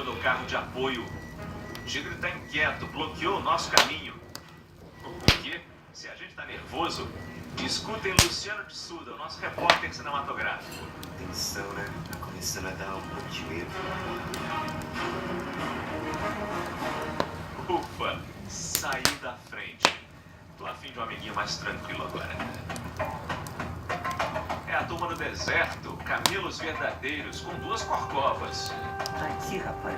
comigo no carro de apoio. O tigre tá inquieto, bloqueou o nosso caminho. O quê? Se a gente tá nervoso, escutem Luciano de Suda, o nosso repórter cinematográfico. Atenção, né? Tá começando a dar um pouco de medo. Ufa, saí da frente. Tô a fim de um amiguinho mais tranquilo agora. É a turma do deserto, camelos verdadeiros com 2 corcovas. Aqui, rapaz.